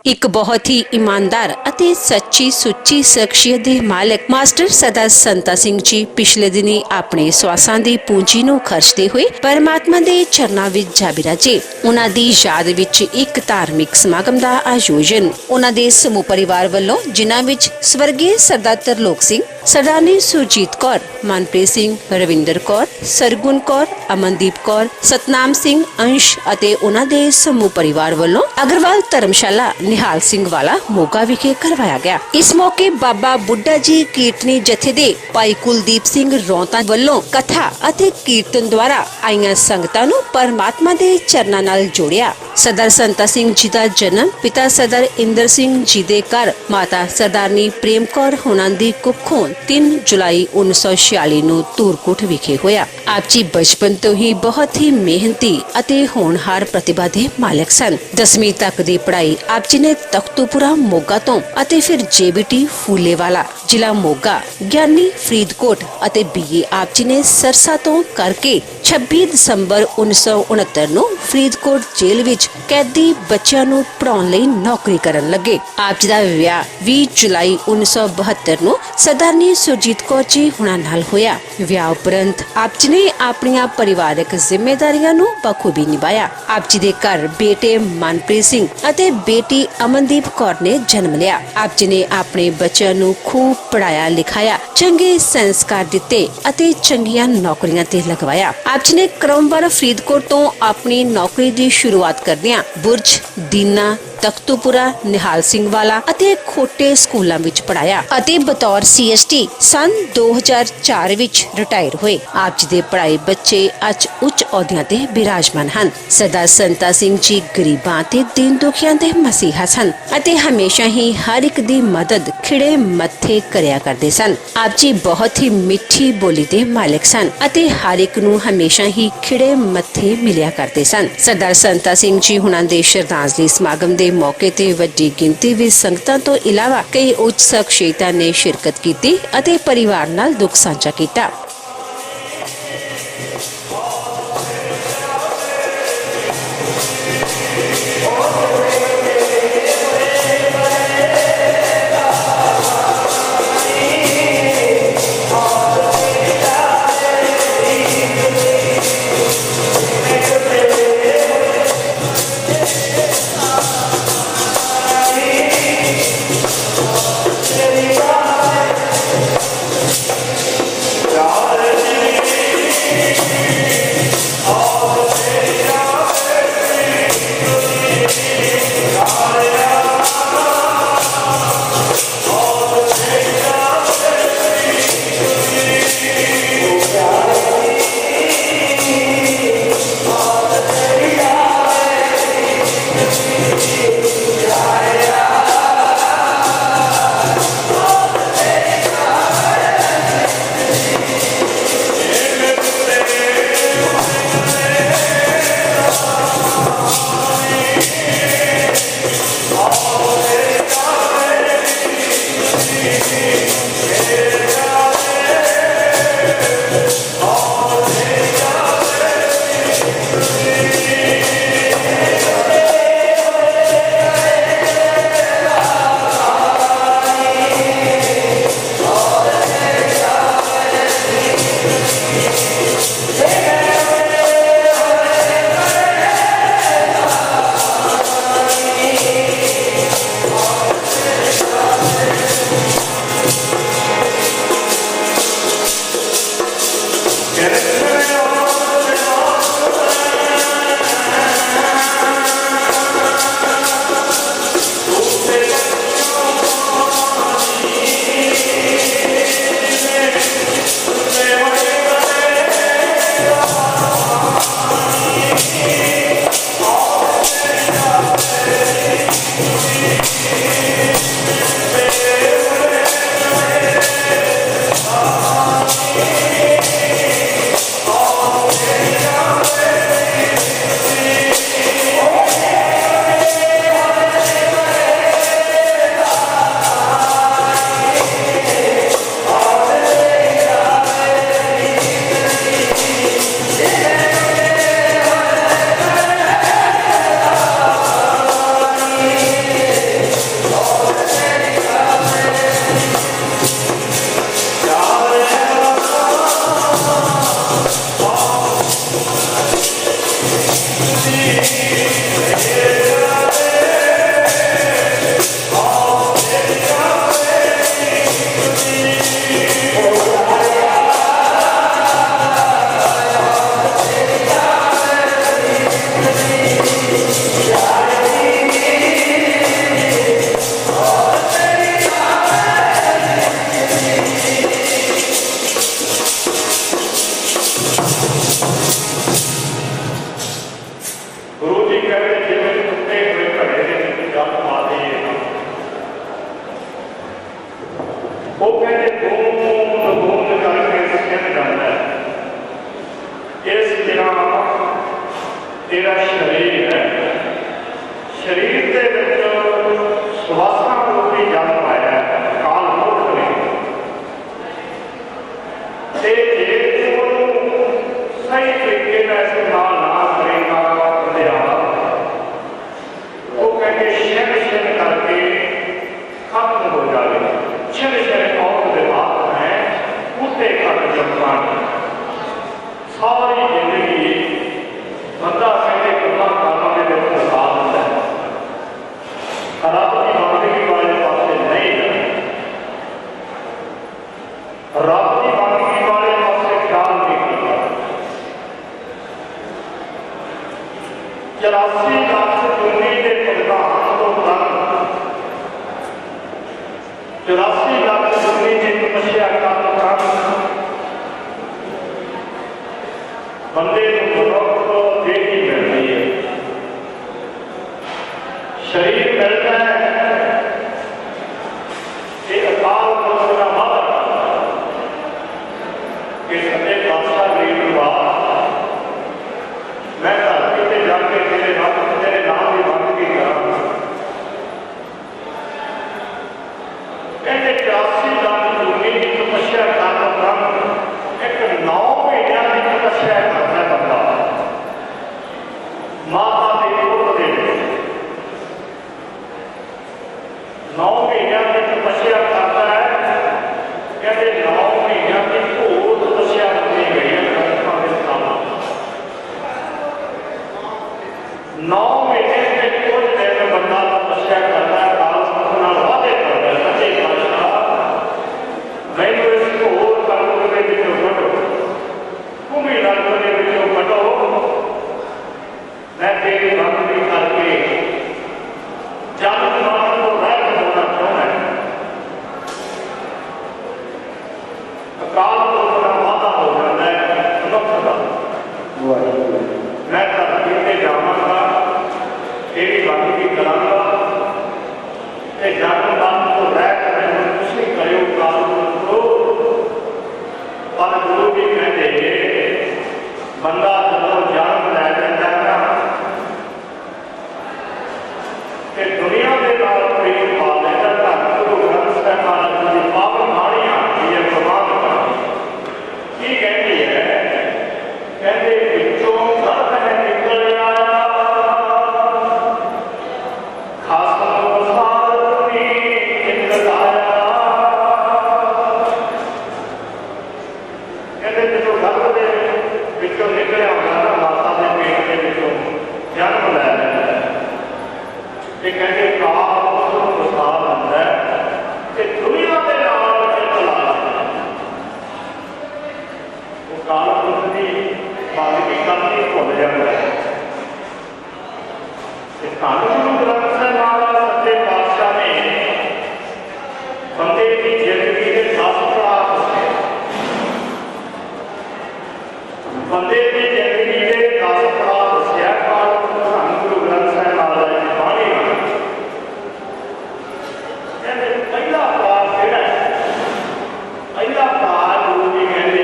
ਇੱਕ ਬਹੁਤ ਹੀ ਇਮਾਨਦਾਰ ਅਤੇ ਸੱਚੀ ਸੁੱਚੀ ਸ਼ਖਸੀਅਤ ਦੇ ਮਾਲਕ ਮਾਸਟਰ ਸਰਦਾਰ ਸੰਤਾ ਸਿੰਘ ਜੀ ਪਿਛਲੇ ਦਿਨੀ ਆਪਣੇ ਸਵਾਸਾਂ ਦੀ ਪੂੰਜੀ ਨੂੰ ਖਰਚਦੇ ਹੋਏ ਪਰਮਾਤਮਾ ਦੇ ਚਰਨਾਂ ਵਿੱਚ ਜਾ ਬਿਰਾਜੇ। ਉਹਨਾਂ ਦੀ ਯਾਦ ਵਿੱਚ ਇੱਕ ਧਾਰਮਿਕ ਸਮਾਗਮ ਦਾ ਆਯੋਜਨ ਉਹਨਾਂ ਦੇ ਸਮੂਹ ਪਰਿਵਾਰ ਵੱਲੋਂ, ਜਿਨ੍ਹਾਂ ਵਿੱਚ ਸਵਰਗੀ ਸਰਦਾਰ ਤਰਲੋਕ ਸਿੰਘ, ਸਰਦਾਰਨੀ ਸੁਰਜੀਤ ਕੌਰ, ਮਨਪ੍ਰੀਤ ਸਿੰਘ, ਰਵਿੰਦਰ ਕੌਰ, ਸਰਗੁਣ ਕੌਰ, ਅਮਨਦੀਪ ਕੌਰ, ਸਤਨਾਮ ਸਿੰਘ, ਅੰਸ਼ ਅਤੇ ਉਹਨਾਂ ਦੇ ਸਮੂਹ ਪਰਿਵਾਰ ਵੱਲੋਂ ਅਗਰਵਾਲ ਧਰਮਸ਼ਾਲਾ ਨਿਹਾਲ ਸਿੰਘ ਵਾਲਾ ਮੋਗਾ ਵਿਖੇ ਕਰਵਾਇਆ ਗਿਆ। ਇਸ ਮੌਕੇ ਬਾਬਾ ਬੁੱਢਾ ਜੀ ਕੀਰਤਨੀ ਜਥੇ ਦੇ ਭਾਈ ਕੁਲਦੀਪ ਸਿੰਘ ਰੌਂਤਾ ਵੱਲੋਂ ਕਥਾ ਅਤੇ ਕੀਰਤਨ ਦੁਆਰਾ ਆਈਆਂ ਸੰਗਤਾਂ ਨੂੰ ਪਰਮਾਤਮਾ ਦੇ ਚਰਨਾਂ ਨਾਲ ਜੋੜਿਆ। ਸਰਦਾਰ ਸੰਤਾ ਸਿੰਘ ਜੀ ਦਾ ਜਨਮ ਪਿਤਾ ਸਰਦਾਰ ਇੰਦਰ ਸਿੰਘ ਜੀ ਦੇ ਘਰ ਮਾਤਾ ਸਰਦਾਰਨੀ ਪ੍ਰੇਮ ਕੌਰ ਹੋਣਾ ਦੀ ਕੁੱਖੋਂ 3 ਜੁਲਾਈ 1946 ਨੂੰ ਧੂਰਕੋਟ ਵਿਖੇ ਹੋਇਆ। ਆਪ ਜੀ ਬਚਪਨ ਤੋਂ ਹੀ ਬਹੁਤ ਹੀ ਮਿਹਨਤੀ ਅਤੇ ਹੋਣਹਾਰ ਪ੍ਰਤਿਭਾ ਦੇ ਮਾਲਕ ਸਨ। 10ਵੀਂ ਤੱਕ ਦੀ ਪੜ੍ਹਾਈ ਆਪ ਜੀ ਨੇ ਤਖਤੂਪੁਰਾ ਮੋਗਾ ਤੋਂ ਅਤੇ ਫਿਰ ਜੇਬੀਟੀ ਫੂਲੇਵਾਲਾ ਜ਼ਿਲ੍ਹਾ ਮੋਗਾ, ਗਿਆਨੀ ਫਰੀਦਕੋਟ ਅਤੇ BA ਆਪ ਜੀ ਨੇ ਸਰਸਾ ਤੋਂ ਕਰਕੇ 26 ਦਸੰਬਰ 1969 ਨੂੰ ਫਰੀਦਕੋਟ ਜੇਲ੍ਹ ਵਿੱਚ ਕੈਦੀ ਬੱਚਿਆਂ ਨੂੰ ਪੜ੍ਹਾਉਣ ਲਈ ਨੌਕਰੀ ਕਰਨ ਲੱਗੇ। ਆਪ ਜੀ ਦਾ ਵਿਆਹ 20 ਜੁਲਾਈ 1972 ਨੂੰ ਸਰਦਾਰਨੀ ਸੁਰਜੀਤ ਕੌਰ ਜੀ ਹੁਣਾਂ ਨਾਲ ਹੋਇਆ। ਵਿਆਹ ਉਪਰੰਤ ਆਪ ਜੀ ਨੇ ਆਪਣੀਆਂ ਪਰਿਵਾਰਕ ਜ਼ਿੰਮੇਵਾਰੀਆਂ ਨੂੰ ਬਖੂਬੀ ਨਿਭਾਇਆ। ਆਪ ਜੀ ਦੇ ਘਰ ਬੇਟੇ ਮਨਪ੍ਰੀਤ ਸਿੰਘ ਅਤੇ ਬੇਟੀ ਅਮਨਦੀਪ ਕੌਰ ਨੇ ਜਨਮ ਲਿਆ। ਆਪ ਜੀ ਨੇ ਆਪਣੇ ਬੱਚਿਆਂ ਨੂੰ ਖੂਬ ਪੜ੍ਹਾਇਆ ਲਿਖਾਇਆ, ਚੰਗੇ ਸੰਸਕਾਰ ਦਿੱਤੇ ਅਤੇ ਚੰਗੀਆਂ ਨੌਕਰੀਆਂ ਤੇ ਲਗਵਾਇਆ। ਆਪ ਜੀ ਨੇ ਕ੍ਰਮਵਾਰ ਫਰੀਦਕੋਟ ਤੋਂ ਆਪਣੀ ਨੌਕਰੀ ਦੀ ਸ਼ੁਰੂਆਤ ਕਰਦਿਆਂ ਬੁਰਜ, ਦੀਨਾ, ਤਖਤੂਪੁਰਾ, ਨਿਹਾਲ ਸਿੰਘ ਵਾਲਾ ਅਤੇ ਖੋਟੇ ਸਕੂਲਾਂ ਵਿੱਚ ਪੜ੍ਹਾਇਆ ਅਤੇ ਬਤੌਰ CST ਸਨ 2004 ਵਿੱਚ ਰਿਟਾਇਰ ਹੋਏ। ਆਪ ਜੀ ਦੇ ਪੜ੍ਹਾਏ ਬੱਚੇ ਅੱਜ ਉੱਚ ਅਹੁਦਿਆਂ ਤੇ ਬਿਰਾਜਮਾਨ ਹਨ। ਸਰਦਾਰ ਸੰਤਾ ਸਿੰਘ ਜੀ ਗਰੀਬਾਂ ਤੇ ਦੀਨ ਦੁਖੀਆਂ ਦੇ ਮਸੀਹਾ ਸਨ ਅਤੇ ਹਮੇਸ਼ਾ ਹੀ ਹਰ ਇੱਕ ਦੀ ਮਦਦ ਖਿੜੇ ਮੱਥੇ ਕਰਿਆ ਕਰਦੇ ਸਨ। ਆਪ ਜੀ ਬਹੁਤ ਹੀ ਮਿੱਠੀ ਬੋਲੀ ਦੇ ਮਾਲਕ ਸਨ ਅਤੇ ਹਰ ਇੱਕ ਨੂੰ ਹਮੇਸ਼ਾ ਹੀ ਖਿੜੇ ਮੱਥੇ ਮਿਲਿਆ ਕਰਦੇ ਸਨ। ਸਰਦਾਰ ਸੰਤਾ ਸਿੰਘ ਜੀ ਹੁਣਾਂ ਦੇ ਸ਼ਰਧਾਂਜਲੀ ਸਮਾਗਮ ਦੇ ਮੌਕੇ ਤੇ ਵੱਡੀ ਗਿਣਤੀ ਵਿੱਚ ਸੰਗਤਾਂ ਤੋਂ ਇਲਾਵਾ ਕਈ ਉੱਚ ਸ਼ਖਸੀਅਤਾਂ ਨੇ ਸ਼ਿਰਕਤ ਕੀਤੀ ਅਤੇ ਪਰਿਵਾਰ ਨਾਲ ਦੁੱਖ ਸਾਂਝਾ ਕੀਤਾ। God शरीर मिलता है, ये अकाल पुरख का वादा कि सच्चे पातशाह गरीब नवाज मैं धरती से जाके तेरे नाम की बंदगी करा। कहते 84 लाख जूनी की तपस्या करना एक 9 महीनों की तपस्या करता बंदा माता के कोल दे 9 महीनों की तपस्या करता है। कहते 9 महीनों की घोर तपस्या करनी गई है ग्रंथों के सामने। 9 महीने के कुछ दिन बंदा तपस्या करता है, काल पुरख नाल वादे करता है, सच्चे मैनू इस घोर कलयुग के विचों कढो, भूमि नरक के विचों कढो, मैं तेरी बंदगी करके जन्म मरण को रहित होना चाहता है। अकाल पुरख का वादा हो जाता है मनुष्य का, मैं धरती से जावांगा, तेरी बंदगी करांगा, जन्म मरण को रहित रहना कुछ करो काल पर गुरु भी कहते बंदा जो जन्म लै लेता है ना कि दुनिया के नाल प्रेम पा लेता है। गुरु ग्रंथ साहिब महाराज की पावन बाणी आती है, प्रमाण की कहती है, कहते बिचों गर्भ है निकल आया खासम साधुनी निकल आया। जो गर्भ के विचों निकलिया होगा ना माता के पेट के विचों जन्म लै लेता है, कहते काल पुरख वसा लैंदा है, दुनिया के नाल चला लेता है। वो काल पुरख की बंदगी करनी भुल जाता है। धन गुरु ग्रंथ साहिब महाराज सच्चे पातशाह ने बंदे की जिंदगी के 10 पड़ाव दसे। बंदे की जिंदगी के 10 पड़ाव दसिया काल धन गुरु ग्रंथ साहिब महाराज की बाणी कहते पहला पड़ाव किहड़ा है? पहला पड़ाव गुरु जी कहते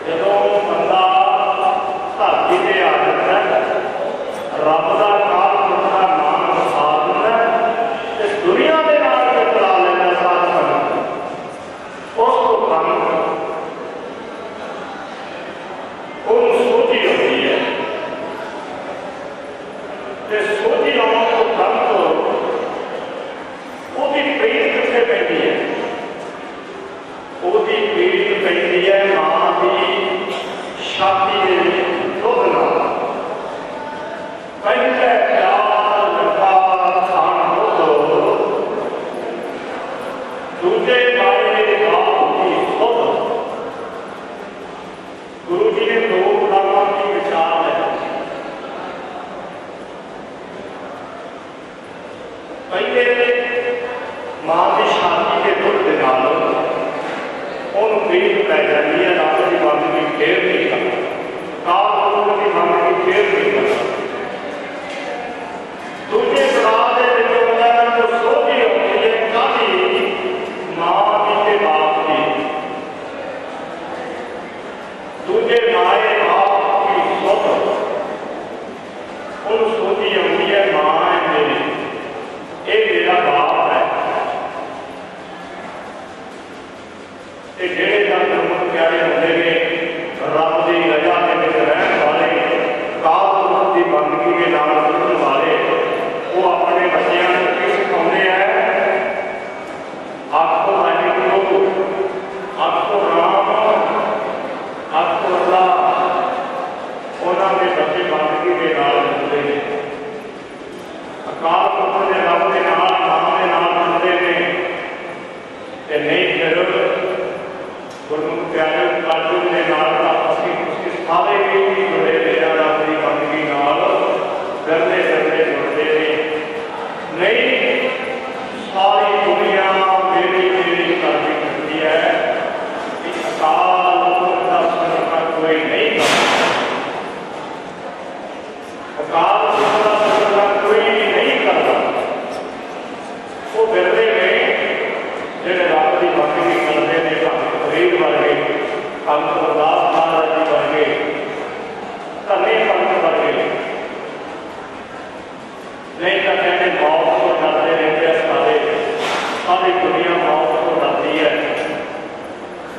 जदों बंदा धरती से आ जाता है, रब का काल पुरख का नाम वसा दिंदा है, दुनिया के नाल चला लेंदा साथ संगत। उस तो कम सोची होती है, सोची आने को कम तो वो पीड़ कितने पैती है? वो पीड़ पैती है मां की छाती के दुध नाल। पहले प्यार लंबा खान दुध, दूजे माए बाप की सुध। गुरु जी ने 2 गुलामों की विचार है। पहले मां की छाती के दुध के नाल उन्होंने पीड़ पै जाती है, रब की बंदगी फेर नहीं करता, काल पुरख की बंदगी फेर नहीं करता। दूजे पड़ाव के विचों तो सोची होती है काली मां की ते बाप की, दूजे माए बाप की सुध। उन सोची होती है मां है मेरी, ये मेरा बाप है। जेड़े जन गुरमुख प्यारे होंदे ने रब की रजा के विच रहण वाले, काल पुरख की बंदगी के नाल जुड़न वाले, वो अपने बच्चों को की सिखाते हैं? आखो वाहिगुरू, आखो राम, आखो अल्लाह। उन्होंने बच्चे बंदगी के नाल जुड़ते हैं, अकाल पुरख के रब के नाल नाम के नाल जुड़ते हैं। नहीं फिर गुरमुख प्यारे कलयुग के नाल असीं सारे ही जुड़े रहे रब की बंदगी नाल, डरते डरते जुड़ते हैं। नहीं सारी दुनिया मेरी मेरी करती फिरती है, अकाल पुरख का स्मरण कोई नहीं करता, अकाल पुरख का स्मरण कोई नहीं करता। नहीं तो कहते मौत को डरते रहते सारे, सारी दुनिया मौत को डरती है।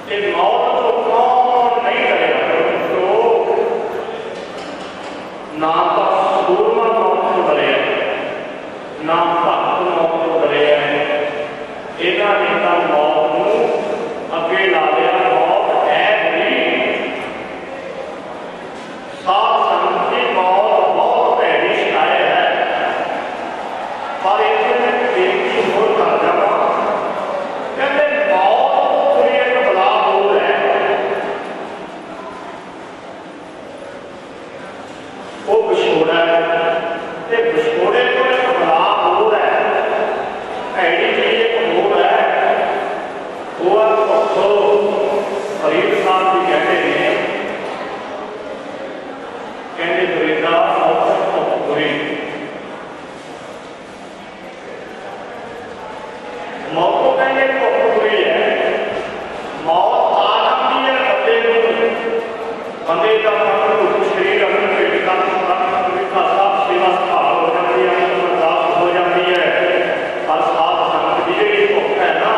ये मौत को कौन नहीं डरेगा? तो ना तो सूरमा मौत को डरे, ना भक्त मौत को डरे है। इन्हों ने तो मौत को अगे ला लिया, मौत है भी। सात संत की मौत बहुत भैड़ी शिकायत है, पर एक बेनती होर कर जावा, कहते मौत कोई एक बला होर है, वो विछोड़ा है, ते विछोड़े को एक बला होर है, भैड़ी चीज एक होर है, वो भुखो। फरीद साहब जी कहते हैं, कहते फरीदा मौत बुरी, मौत को कहते भुख बुरी है। मौत आ जाती है बंदे को, बंदे का मन शरीर अपने पेट का सब सेवा संभाल हो जाती है, बर्दाश्त हो जाती है। और साथ संगत की जी भुख है ना,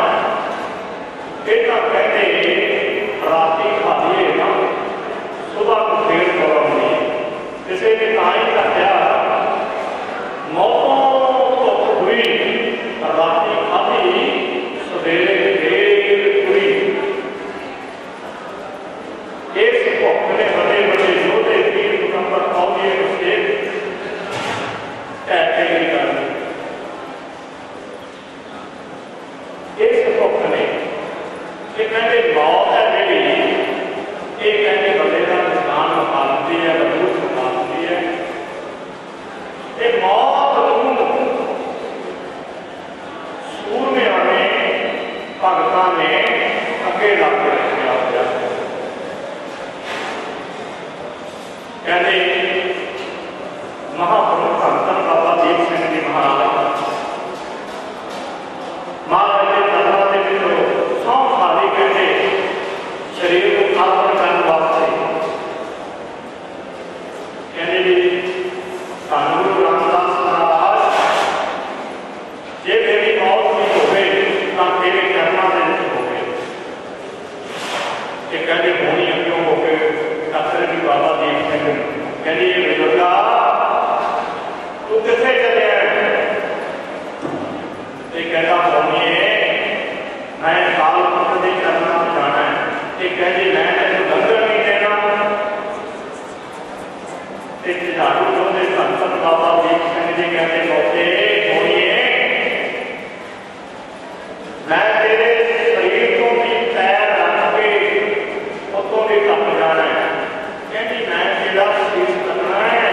इतना कहते राती खा लिए ना, सुबह को फिर करोगे। किसी ने ताई रखा मौतों तो हुई, राती खाधी सवेरे देर हुई। इस भुख ने बड़े बड़े योधे वीर दिगंबर फौजी उसके नहीं करनी। इस भुख ने ये कहते मौत है जी, ये कहते बंदे का निशान मुखालती है, वजूद मुखालती है। ये मौत सूरमिया ने भगतां ने अगे ला के रखा हुआ। कहते महापुरुष धन बाबा दीप सिंह जी महाराज महाराज के दरबार के विचों सौ खाली कहते शरीर को अर्पण करने वास्ते। कहते जी धन गुरु रामदास महाराज, जे मेरी मौत नहीं होवे तो तेरे चरणों के विच होवे। ये कहते होनी क्यों हो गए? डॉक्टर जी बाबा दीप सिंह कहते ये बुजुर्गा तू किथे चले? ये कहता होनी मैं काल पुरख के चरणों में जाना है। ये कहती मैं तेन लंगर नहीं देना। एक झाड़ू जोधे संत बाबा दीप सिंह जी कहते मौके होइए, मैं तेरे शरीर को भी पैर रख के उतों भी टप जाना है। कहती मैं तेरा शीश करना है।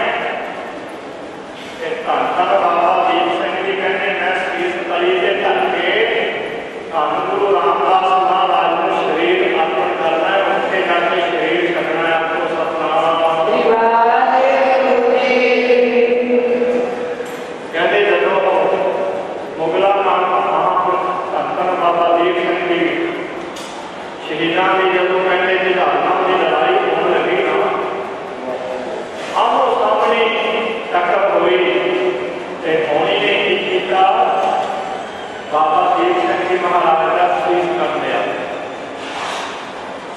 धन बाबा दीप सिंह जी कहते मैं शीश तली से धर के धन गुरु रामदास महाराज को शरीर अर्पण करना है, उनके जाके शरीर छकना है। आपको सतनाम कहते जो मुगला महापुरुष धन बाबा दीप सिंह जी शहीदां की जो कहते सिद्धार्थों की लड़ाई होने लगी ना, आमो सामने टक्कर हुई। होनी ने की किया, बाबा दीप सिंह जी महाराज का शीश कर दिया।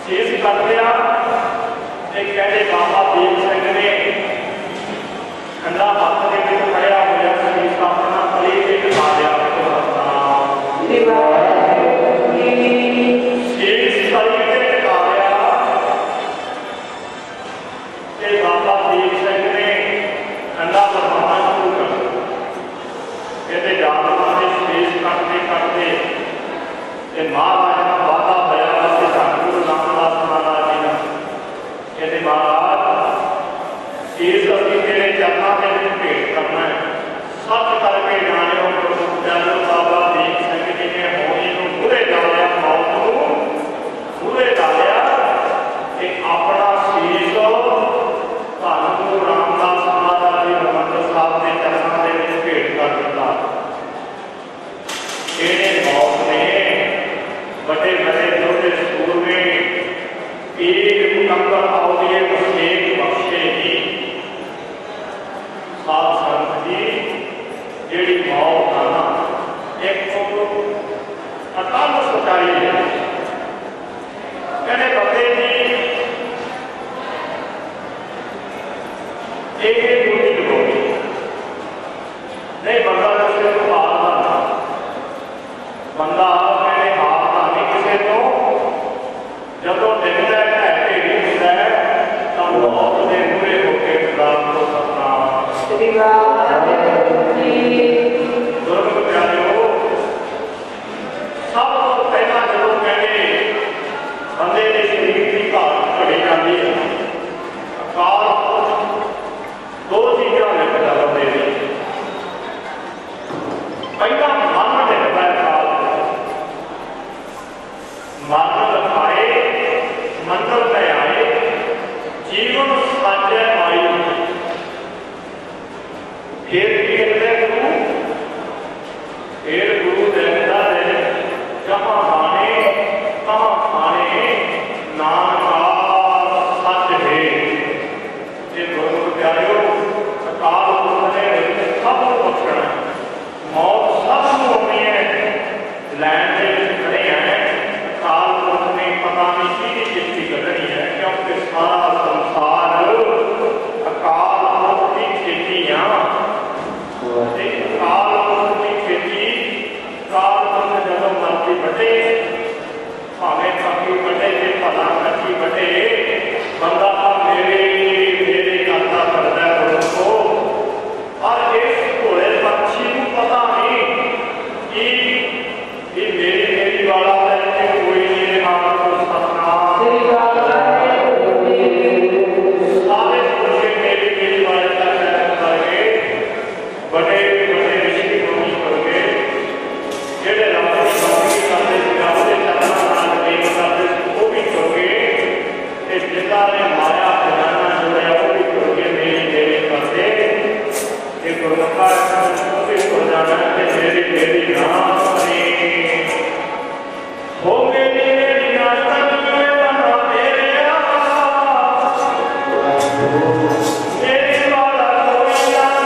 शीश कर दिया कहते बाबा दीप सिंह ने ठंडा हाथ के विच खड़ा होया शीश अपना तली से दिखा दिया। शीश तली से दिखा दिया। बाबा दीप सिंह ने ठंडा बरसाना शुरू कर दिया। कहते जानवर ने शीश कटते महाराज का वादा होया धन गुरु रामदास महाराज जी का। कहते महाराज शीश असीं तेरे चरणों के विच भेंट करना है, सच करके जानियो। जब बाबा दीप सिंह जी ने होनी को मूहरे डालिया, मौत को मूहरे डालिया, अपना शीश धन गुरु रामदास महाराज जी हरिमंदिर साहब के चरणों के विच भेंट कर दिता। मौत ने बड़े बड़े योधे सूरमे एक मुकम्मल अवधिए एक बख्शे ही। साथ संत जी नहीं बंदा किसी को हारता ना, बंदा मेरे हारता नहीं किसी को। जब दिखता है ढेरी होता है तब मौत के बुरे होकर खुदाम को सपना दुर्ग प्यारियों सब तो पहला जो कहते बंदे के शरीर की घाट घड़ी जाती है अकाल दो चीज़ों ने पता बंदे की पहला मन दिखता है अकाल मन लखाए मंदिर में आए जीवन साझे माई फिर गुरु देखता है जहाँ खाने नानका सच है। ये गुरु प्यारियों अकाल पुरख ने सब बख्शना मौत सब होनी है लैन के खड़े हैं। अकाल पुरख ने पता नहीं की चिट्ठी कढ़नी है क्योंकि सारा संसार अकाल पुरख की चिट्ठियां अकाल पुरख की चिट्ठी अकाल पुरख जब मर्जी बटे भावे पक्की बटे के भला कच्ची बटे बंदा मेरे मेरे करता करता पुरख को। और इस घोड़े पक्षी को पता नहीं कि मेरी वाला कोई मेरे नाम को सपना सारे पुरखे मेरी वाले तक करके बड़े बड़े ऋषि मुनि करके जेड़े राम की भक्ति करते सिखाते चलना नाम देव करते वो भी करके इस जिता ने माया खजाना जोड़िया वो भी करके मेरी करते ये गुरमखा वो भी हो जाना कि मेरी नाम ने हो मेरी नाटक में बना मेरे मेरी वाला कोई याद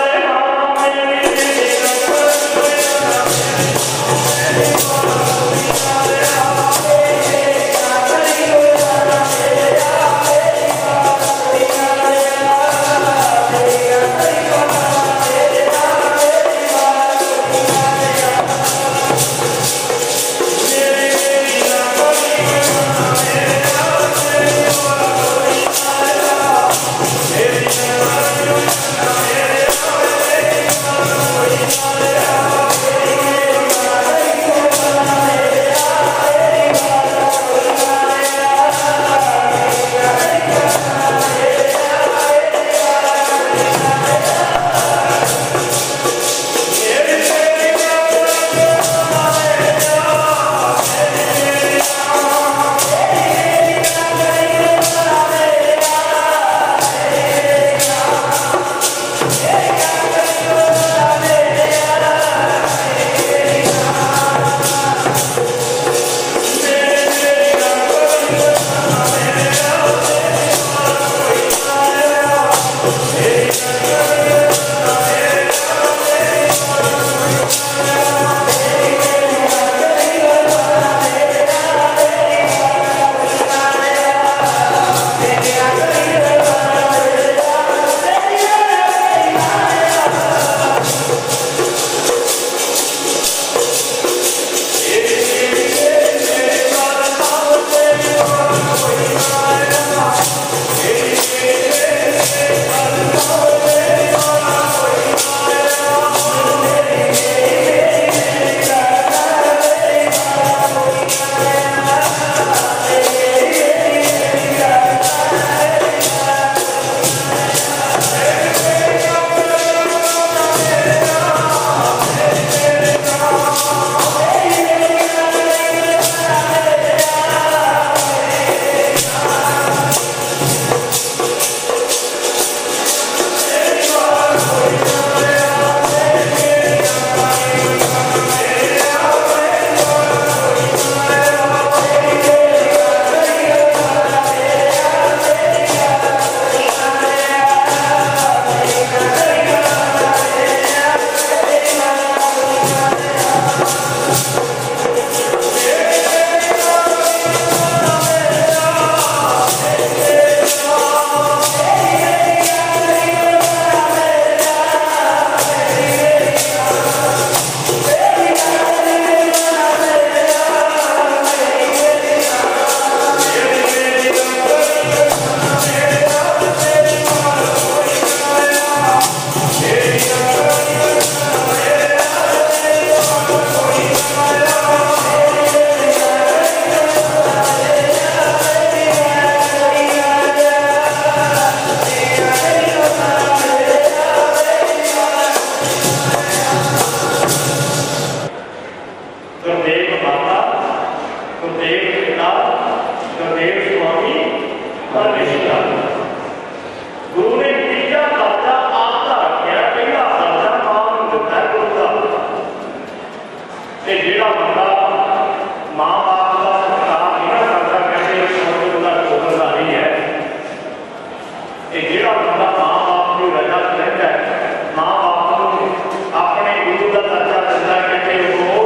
गुरु का दर्जा दिता कहते वो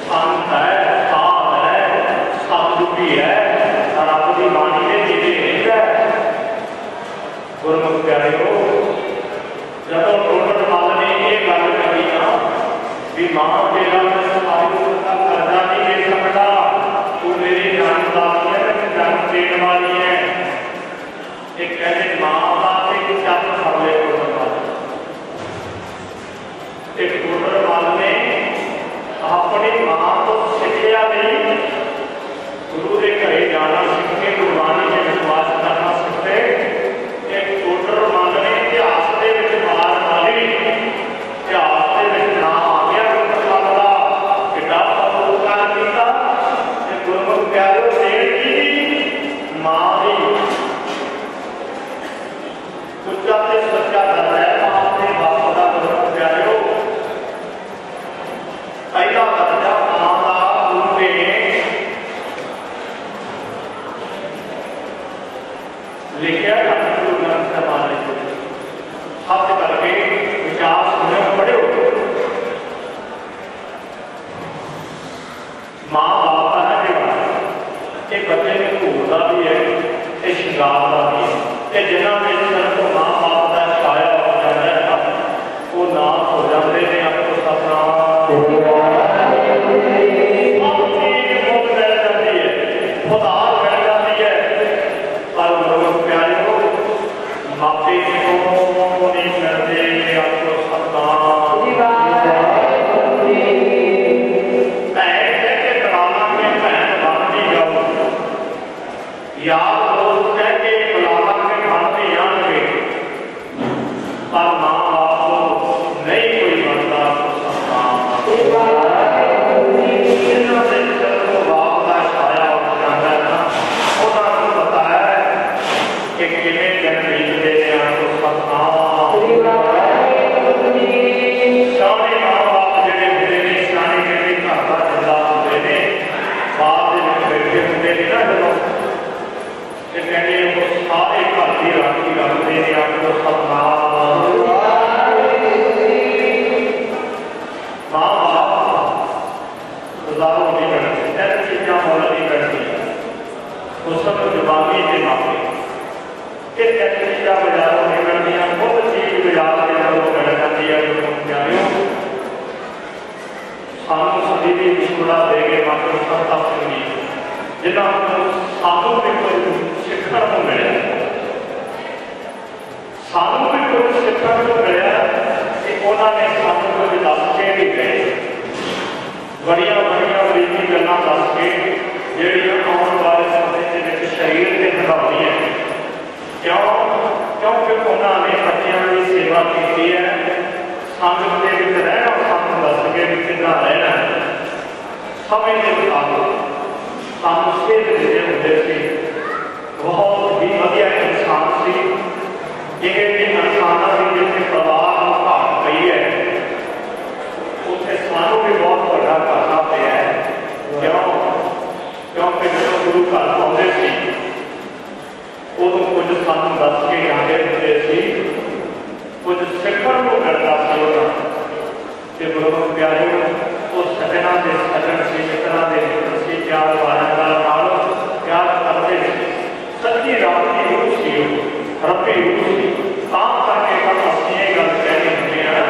संत है, साध है, सतयुगी है, रब की बाणी के नेड़े रहता है। गुरमुख प्यारेओ, जदों टोडर मल ने ये गल कही ना भी मां तेरा मैं आयु का कर्जा नहीं दे सकता, तू मेरी जानदारी है, मैं जन्म देने वाली है। एक कहते मां का एक चल फड़े टोडर मल, एक टोडर मल ने अपनी मां को सिक्ख्या नहीं, गुरु के घरे जाना सीख के गुरबाणी में विश्वास करना सीखे। एक टोडर मल ने इतिहास के मार मारी, इतिहास के नाम आ गया टोडर मल का, कितना सत्कार किया। गुरमुख प्यारे सेठ जी मां की उच्चा से सच्चा दर्जा है, अपने बाप का। गुरमुख प्यारे पहला दर्जा मां का गुरु ने लिखा, गुरु ग्रंथ साहिब हथ करके विचार सुने पढ़ो। मां बाप का है ये बच्चे में धूल का भी है, ये श्रृंगार का भी है, ये जिन्होंने सिर्फ मां बाप का छाया हो जाता है ना वो नाश हो जाते हैं। आपको सतनाम मापे को नहीं करते, आपको सतनाम ऐसे के बुलावा के भैन बनती जाओ, याद दोस्त कह के बुलावा के बनते आएंगे, पर मां बाप को नहीं कोई बनता। आपको सतनाम बाप का छाया हो जाता है ना, उन्होंने बताया कि किमें जन्म बीतते हैं। आपको सतनाम शाने मां बाप जेडे होते हैं, शाने कहते घर का जिंदा होते हैं, बाप बैठे होते हैं ना जब कहते वो सारे घर की राखी रखते हैं। आपको सतनाम मां बाप गुजारो नहीं करते, ऐसी चीज़ां मुल नहीं करती, उस सब जवाबी के मापे एक ऐसी चीज़ां बाजारों नहीं मिलदियां, खुद चीज बाजार के अंदर मिल जाती है। सानू सदी भी मुस्कुरा दे के मास्टर संता सिंह जी जिन्होंने सानू भी कोई सीखने को मिले, सानू भी कोई सीखने को मिले कि उन्होंने सानू कुछ दस के भी गए, बड़िया बड़िया बरीकी गल्लां दस के ਜਿਹੜੀਆਂ आने वाले समय के शरीर से घटानी है। क्यों? क्योंकि उन्होंने बच्चों की सेवा की है, संगत के विच रहना, सानू दस के भी कितना रहना है। समय के मुताबिक सानू सेध दिते होंदे सी, बहुत ही वधिया इंसान सी। जिहे इंसानों की जिथे परिवार को घाट पई है, उत्थे सानू भी बहुत बड़ा घाटा पिया है। क्यों? क्योंकि जो गुरु घर आते थे उदों कुछ सानू दस के आते होते थे, कुछ सीखण को मिलता सी। गुरमुख प्यारे वो सजना के सजन से मित्रों के मित्र से प्यार वाला प्यार करते थे, सच्ची राम की रूह सी, रब्बी रूह सी। तां करके हम अपनी ये गल कहते होंगे हैं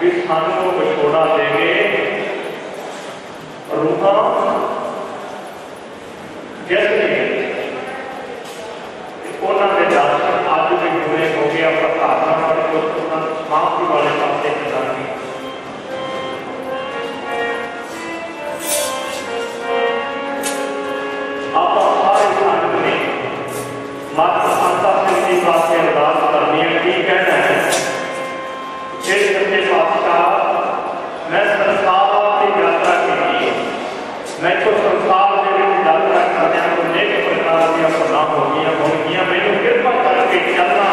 भी सानू विछोड़ा देंगे रूहां जिसने उन्होंने दर्शन अज भी पूरे हो गया, पर प्रार्थना वाले समाप्ति वाले पासे चलांगे। आप सारे संगत ने माता संता सिंह जी पासे अरदास करनी है। की कहना है हे सच्चे पातशाह, मैं संसार की यात्रा की, मैं तो संसार के यात्रा करने को अनेक प्रकार की अपना हो गई, मैनू कृपा करके चलना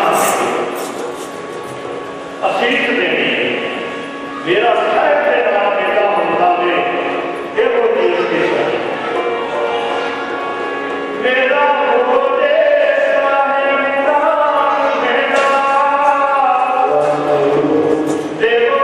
असीस देनी, मेरा साहिब के नाम बेटा होता है देवो देश के मेरा हो देश देवो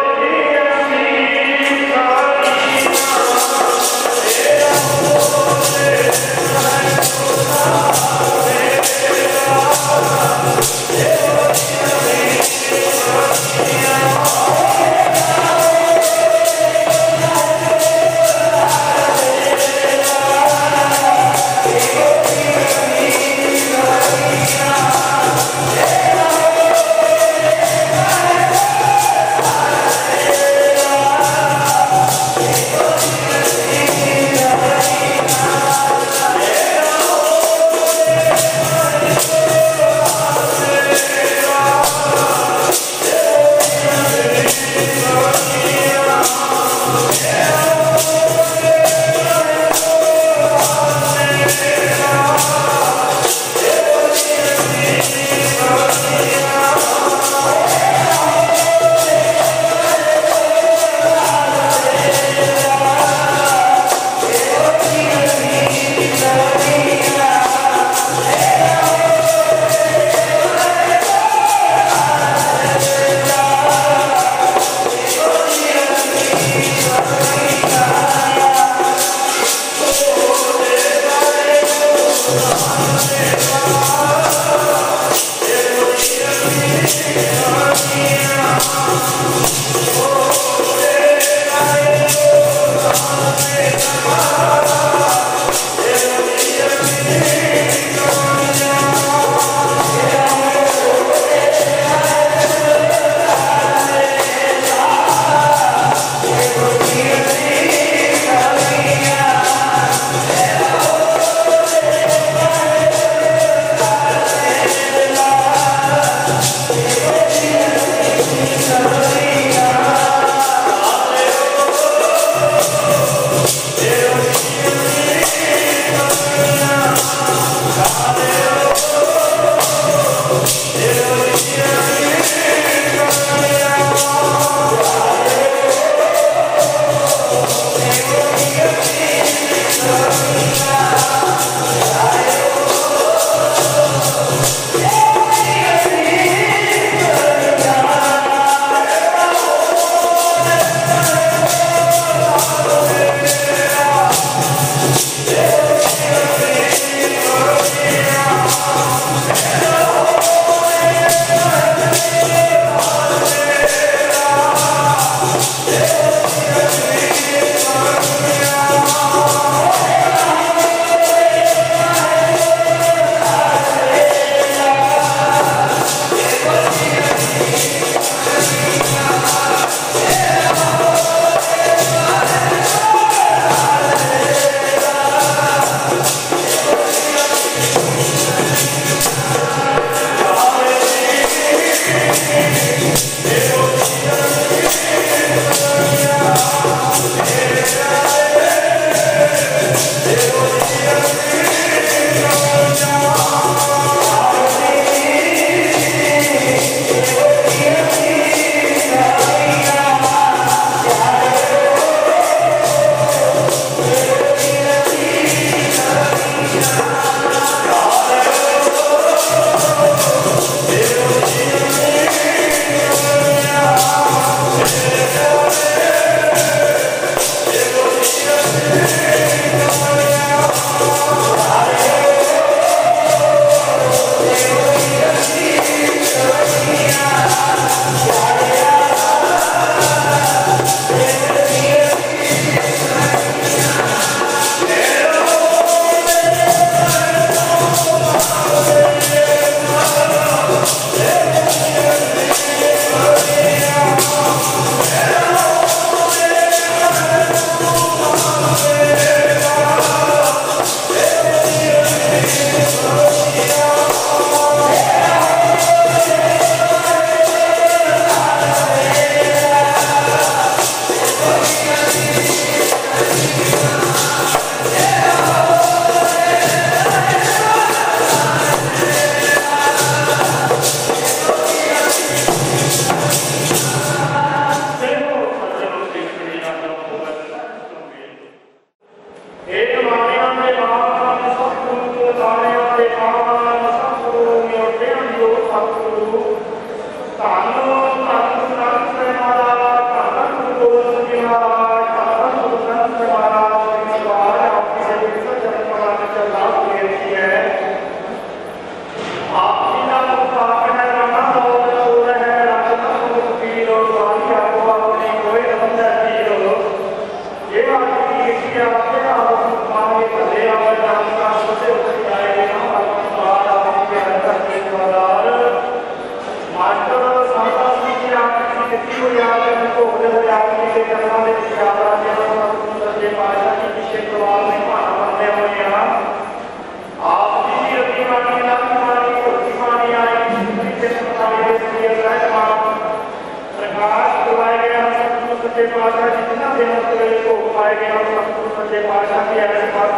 सच्चे पातशाह जी जिन्होंने दिन सवेरे भोग पाए गए और सतगुरु सच्चे पातशाह की ऐसे बात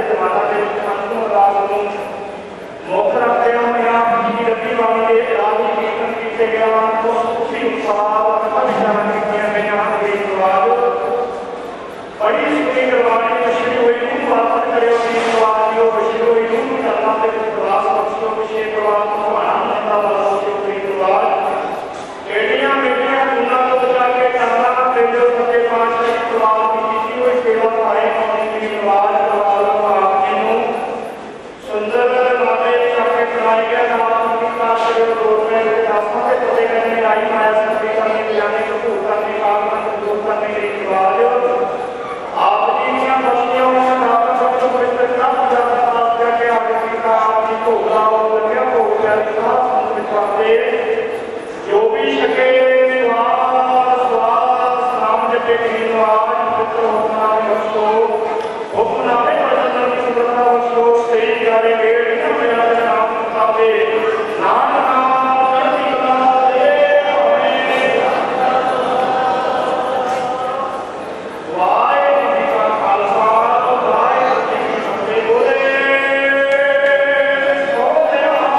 जमाना के संतों रात को मुख रखते हुए आप जी रबी वाली के राज कीर्तन किए गया तो उसी उत्साह और विचार किया गया रिवाज बड़ी सुनी करवानी मशीन हुई तू वापस करे रिवाज जो मशीन हुई तू करना ते विश्वास बख्शो विषय प्रवाह तुम्हारा नेता बख्शो रिवाज एडियां बेटियां गुना तो जाके करना तेरे सच्चे पातशाह की प्रवाह की हुई सेवा पाए कौन रिवाज प्रवाह आपने नु सुंदर नामे चाके कराए गए नाम की बात करे रोड में आसमान से पते करने आई माया संति करने जाने को पूर्ण करने का दूर करने के रिवाज आप जी ने बस्तियों में नाम सबको पवित्र नाम जाता आप जाके आगे का आपकी को गाओ लगे को करता संस्कृत जो भी सके श्वास श्वास नाम जपे गिनवाज पुत्र होना बख्शो हुक्म नामे प्रसन्न की सुरता बख्शो सही प्यारे वेद न मेरा नाम खाते नाम नाम चढ़ती कला दे हमें वाहे जी का खालसा वाहे जी की फतेह बोले सो देवा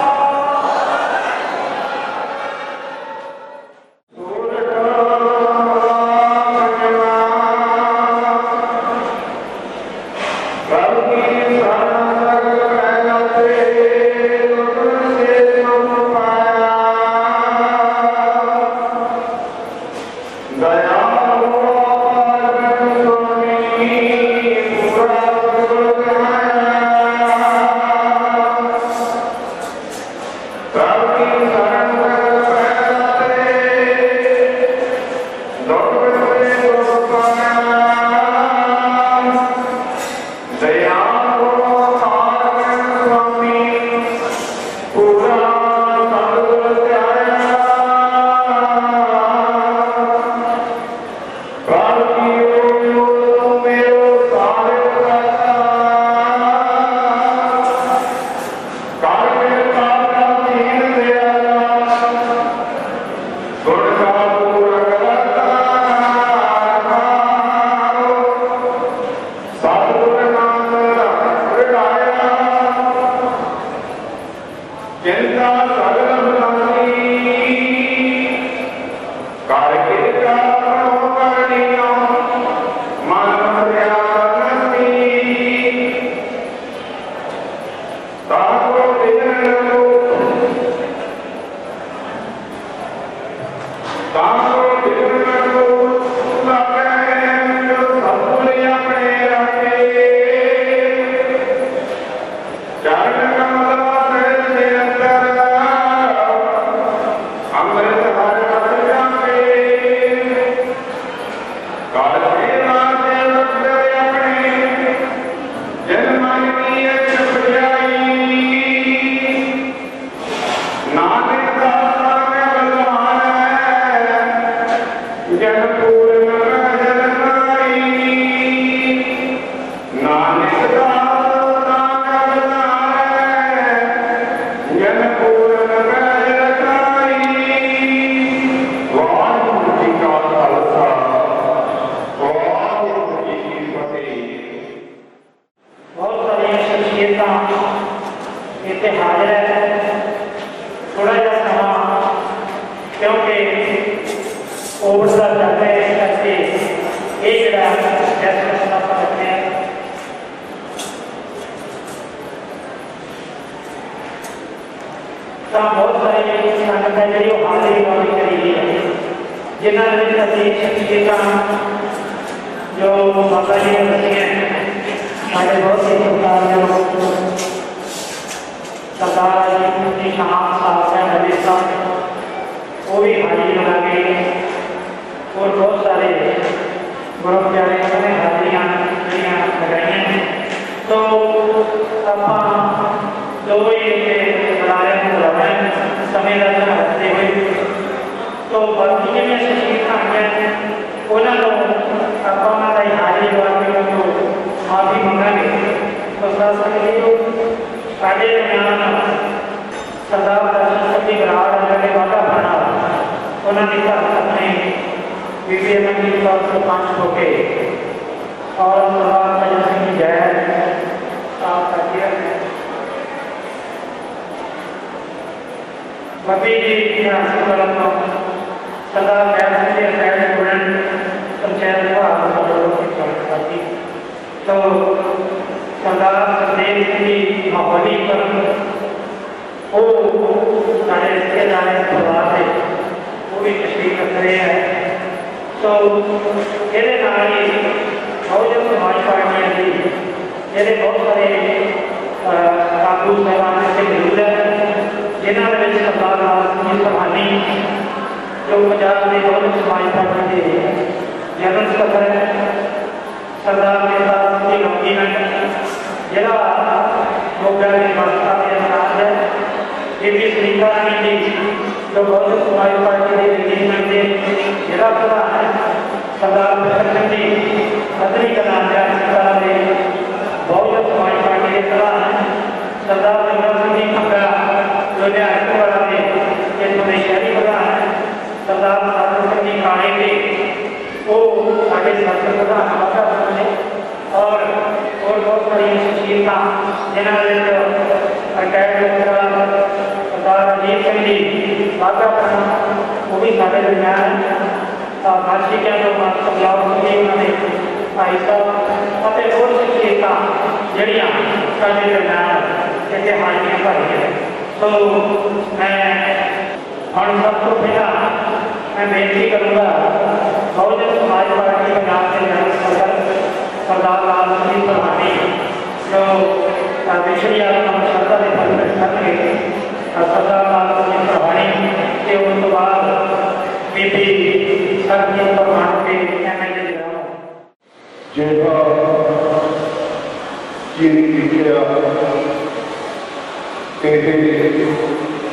सरदार दर्शन सभी बराड़ अंदर वादा बना उन्होंने घर अपने बीबी अमनदीप कौर सरपंच होके और सरदार भजन सिंह जैन साहब का चेयरमैन, बबी जी सरदार बैर सिंह अटैच स्टूडेंट पंचायत विभाग की, तो सरदार सुखदेव सिंह जी माहौली पर वो साढ़े रिश्तेदार परिवार से वो भी तशरीफ रख रहे हैं। तो ये बहुजन समाज पार्टियां की ये बहुत सारे आगू साहबान से मौजूद है, जिन्होंने सरदार लाल सिंह सरहानी जो पंजाब के बहुजन समाज पार्टी के जनरल सकत्तर है, सरदार नेता सिंह लौकीमैन जिला मोगा के बसपा के इंचार्ज है, बीबी सुनीता रानी जी जो बहुजन समाज पार्टी के इंगेजमेंट के जिला प्रधान है, सरदार प्रसन्न जी खतरी कला के बहुजन समाज पार्टी के प्रधान है, सरदार जगत सिंह जी खंगा जो न्यायपुरा के इतों के शहरी प्रधान है, सरदार साधन सिंह जी काणे के वो साढ़े संसद प्रधान वाघा ने, और बहुत सारी शख्सियत जिन्होंने सरदार अजीत सिंह जी वाघा वो भी साढ़े दरम्यान मासी के बदलाव भाई साहब और शख्सियत जड़िया साढ़े दरम्यान इतने हाजिर भाई है। तो मैं हम सब तो पहला मैं बेनती करूँगा बहुजन समाज पार्टी पंजाब के जनरल सकत्तर सरदार लाल सिंह सरहानी जो विछड़ी आत्मा श्रद्धा के प्रकट करके सरदार लाल सिंह सरहानी के उस बाद बीबी सरजीत परमाणु के MLA जेठा चीनी लिखिया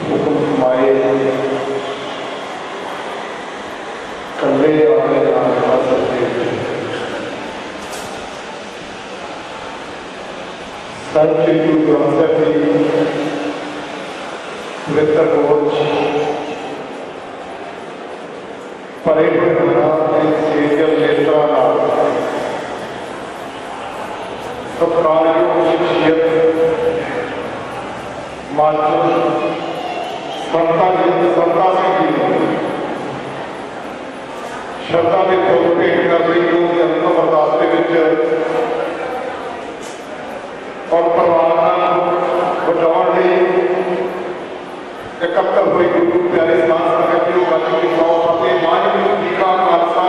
हुक्म समाए कले आने सर श्री गुरु ग्रंथ साहिब जी पवित्र कोच परे सेजल नेत्रा सत्कारयोग शख्सियत मास्टर संता सिंह जी श्रद्धा के फुल भेंट कर रही हो अंतिम अरदास और परिवार बचाने इकट्ठा हुई गुरु प्यारे साथ संगत जी वाहिगुरू जी का फतेह, वाहिगुरू जी का खालसा,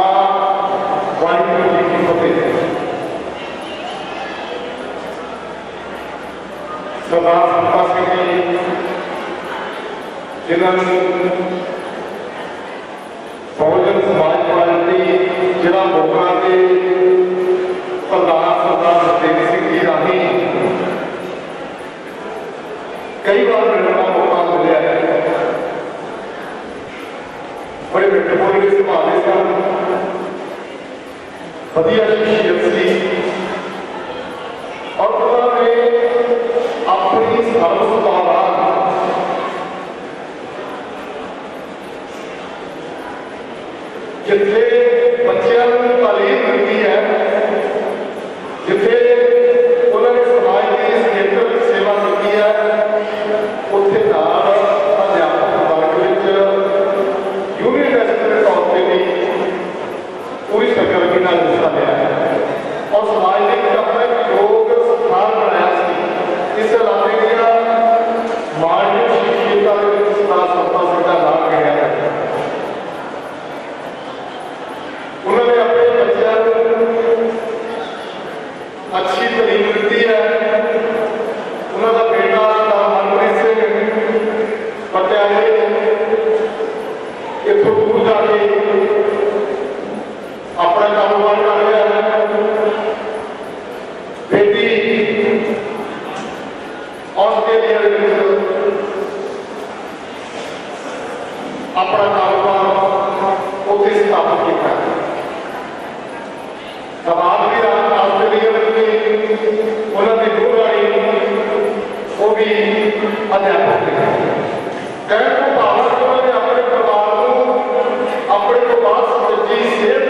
वाहिगुरू जी की फतेह। सरदार संता सिंह जी जिन्होंने बहुजन समाज पार्टी जिला मोगा के प्रधान सरदार सुखदेव सिंह जी राही कई बार मिलने का मौका मिले है, बड़े मिठे बोले संभाले सन, वधिया शख्सियत सी और उन्होंने अपनी सर्व सुधार जिथे बच्चों को तालीम मिलती है, जिथे उन्होंने समाज की इस क्षेत्र में सेवा की है, उत्थे अध्यापक वर्ग यूनिट टेस्ट के तौर पर भी पूरी सरगर्मी का हिस्सा लिया है और समाज ने अपना योग स्थान बनाया। इस इलाके दिया मानवीय शख्सियत सरदार संता सिंह का नाम लिया है। उन्होंने अपने बच्चों को अच्छी तालीम दी है। उन्होंने बेटा मनप्रीत सिंह पटियाले इतों दूर जाके अपना कारोबार कर रहा है। बेटी ऑस्ट्रेलिया अपना कारोबार उत्थे स्थापित किया। सवाल भी ऑस्ट्रेलिया में उन्होंने दो गाड़ी वो भी अध्यापक कहने को भाव उन्होंने अपने परिवार को अपने को बात सच्ची सेहत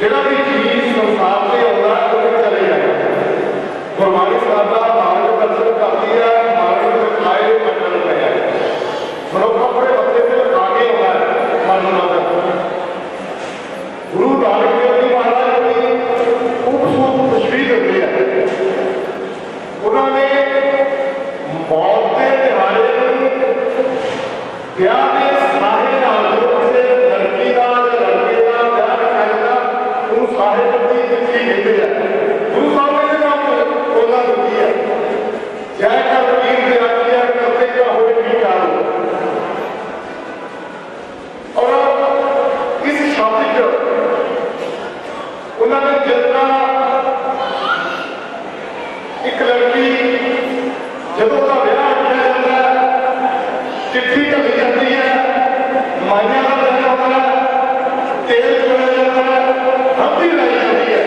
ਜਿਹੜਾ ਵੀ ਚੀਜ਼ ਸੰਸਾਰ ਤੇ ਆਉਂਦਾ ਉਹ ਚਲੇ ਜਾਂਦਾ। ਗੁਰਬਾਣੀ ਸਾਡਾ ਮਾਰਗ ਦਰਸ਼ਨ ਕਰਦੀ ਹੈ, ਮਾਰਗ ਦਿਖਾਏ ਮੰਡਲ ਪਿਆ ਮਨੁੱਖ ਆਪਣੇ ਮੱਥੇ ਤੇ ਲਗਾ ਕੇ ਆਉਂਦਾ ਮਨ ਨੂੰ। ਗੁਰੂ ਨਾਨਕ ਦੇਵ ਜੀ ਮਹਾਰਾਜ ਦੀ ਖੂਬਸੂਰਤ ਤਸਵੀਰ ਦਿੰਦੇ ਹੈ। ਉਹਨਾਂ ਨੇ ਮੌਤ ਦੇ ਦਿਹਾੜੇ ਨੂੰ ਵਿਆਹ ਦੇ ਸਾਹੇ ਨਾਲ ਜੋ ਕਿਸੇ ਲੜਕੀ ਦਾ ਜਾਂ ਲੜਕੇ ਦਾ ਵਿਆਹ ਕਰਨਾ ਉਹਨੂੰ ਸਾਹੇ ਦੀ ਚਿੱਠੀ ਕਹਿੰਦੇ ਆ। ਗੁਰੂ ਸਾਹਿਬ ਨੇ ਨਾਮ ਉਹਨਾਂ ਦਿੱਤੀ ਹੈ, ਜੈ ਕਰ ਵੀਰ ਦੇ ਆਖਿਆ ਕਰਤੇ ਕਾ ਹੋਏ ਵਿਚਾਰੋ। ਔਰ ਇਸ ਸ਼ਬਦ ਚ ਉਹਨਾਂ ਨੇ ਜਿਤਨਾ ਇੱਕ ਲੜਕੀ ਜਦੋਂ ਦਾ ਵਿਆਹ ਕੀਤਾ ਜਾਂਦਾ ਚਿੱਠੀ ਢੱਲੀ ਜਾਂਦੀ ਹੈ, ਮਾਈਆਂ ਦਾ ਦਿਨ ਆਉਂਦਾ, ਤੇਲ ਚੋਇਆ ਜਾਂਦਾ, ਹਲਦੀ ਲਾਈ ਜਾਂਦੀ ਹੈ।